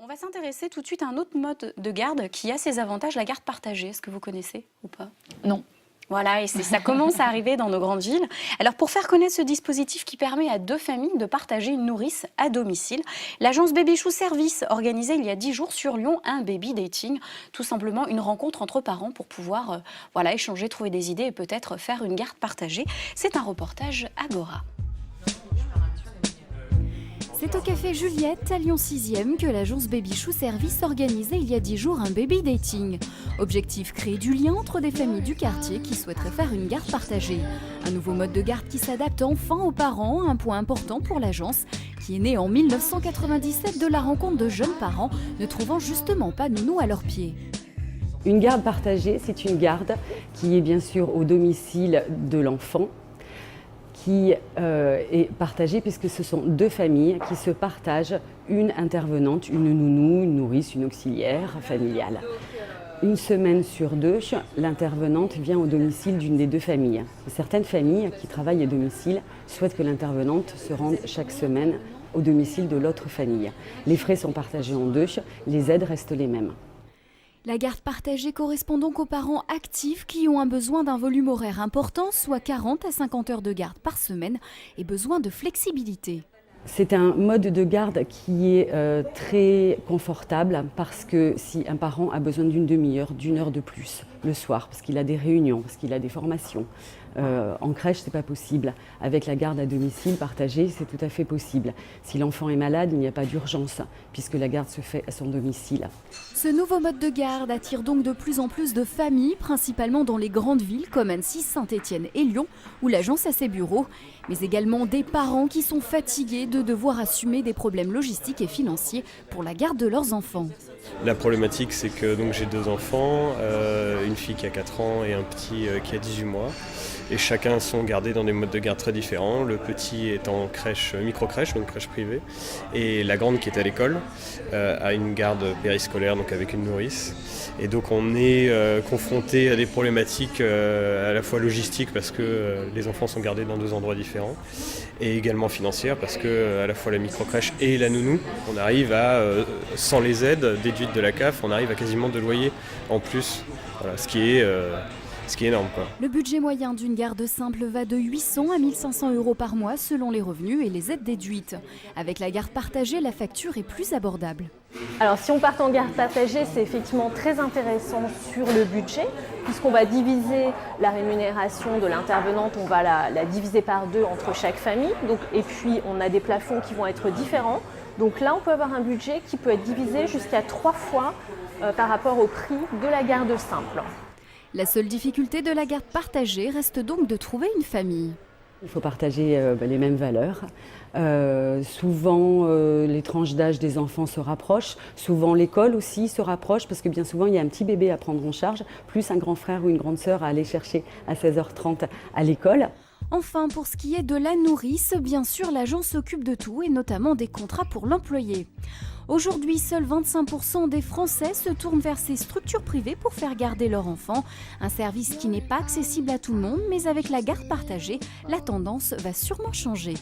On va s'intéresser tout de suite à un autre mode de garde qui a ses avantages, la garde partagée. Est-ce que vous connaissez ou pas? Non. Voilà, et ça commence à arriver dans nos grandes villes. Alors pour faire connaître ce dispositif qui permet à deux familles de partager une nourrice à domicile, l'agence Baby Chou Service organisait il y a 10 jours sur Lyon un baby dating, tout simplement une rencontre entre parents pour pouvoir échanger, trouver des idées et peut-être faire une garde partagée. C'est un reportage Agora. C'est au café Juliette, à Lyon 6e, que l'agence Baby Chou Service organisait il y a 10 jours un baby dating. Objectif, créer du lien entre des familles du quartier qui souhaiteraient faire une garde partagée. Un nouveau mode de garde qui s'adapte enfin aux parents, un point important pour l'agence, qui est née en 1997 de la rencontre de jeunes parents ne trouvant justement pas nounou à leurs pieds. Une garde partagée, c'est une garde qui est bien sûr au domicile de l'enfant, qui est partagée puisque ce sont deux familles qui se partagent une intervenante, une nounou, une nourrice, une auxiliaire familiale. Une semaine sur deux, l'intervenante vient au domicile d'une des deux familles. Certaines familles qui travaillent à domicile souhaitent que l'intervenante se rende chaque semaine au domicile de l'autre famille. Les frais sont partagés en deux, les aides restent les mêmes. La garde partagée correspond donc aux parents actifs qui ont un besoin d'un volume horaire important, soit 40 à 50 heures de garde par semaine, et besoin de flexibilité. C'est un mode de garde qui est très confortable parce que si un parent a besoin d'une demi-heure, d'une heure de plus le soir, parce qu'il a des réunions, parce qu'il a des formations, en crèche c'est pas possible. Avec la garde à domicile partagée, c'est tout à fait possible. Si l'enfant est malade, il n'y a pas d'urgence puisque la garde se fait à son domicile. Ce nouveau mode de garde attire donc de plus en plus de familles, principalement dans les grandes villes comme Annecy, Saint-Étienne et Lyon, où l'agence a ses bureaux, mais également des parents qui sont fatigués de devoir assumer des problèmes logistiques et financiers pour la garde de leurs enfants. La problématique, c'est que j'ai deux enfants, une fille qui a 4 ans et un petit qui a 18 mois. Et chacun sont gardés dans des modes de garde très différents. Le petit est en crèche, micro-crèche, donc crèche privée. Et la grande qui est à l'école a une garde périscolaire, donc avec une nourrice. Et donc on est confronté à des problématiques à la fois logistiques parce que les enfants sont gardés dans deux endroits différents. Et également financières parce que à la fois la micro-crèche et la nounou, on arrive à, sans les aides déduites de la CAF, on arrive à quasiment 2 loyers en plus. Voilà, ce qui est énorme, quoi. Le budget moyen d'une garde simple va de 800 à 1500 € par mois selon les revenus et les aides déduites. Avec la garde partagée, la facture est plus abordable. Alors si on part en garde partagée, c'est effectivement très intéressant sur le budget, puisqu'on va diviser la rémunération de l'intervenante, on va la diviser par 2 entre chaque famille, et puis on a des plafonds qui vont être différents. Donc là, on peut avoir un budget qui peut être divisé jusqu'à 3 fois par rapport au prix de la garde simple. La seule difficulté de la garde partagée reste donc de trouver une famille. Il faut partager les mêmes valeurs. Souvent, les tranches d'âge des enfants se rapprochent. Souvent, l'école aussi se rapproche parce que bien souvent, il y a un petit bébé à prendre en charge, plus un grand frère ou une grande sœur à aller chercher à 16h30 à l'école. Enfin, pour ce qui est de la nourrice, bien sûr, l'agence s'occupe de tout et notamment des contrats pour l'employé. Aujourd'hui, seuls 25% des Français se tournent vers ces structures privées pour faire garder leur enfant. Un service qui n'est pas accessible à tout le monde, mais avec la garde partagée, la tendance va sûrement changer.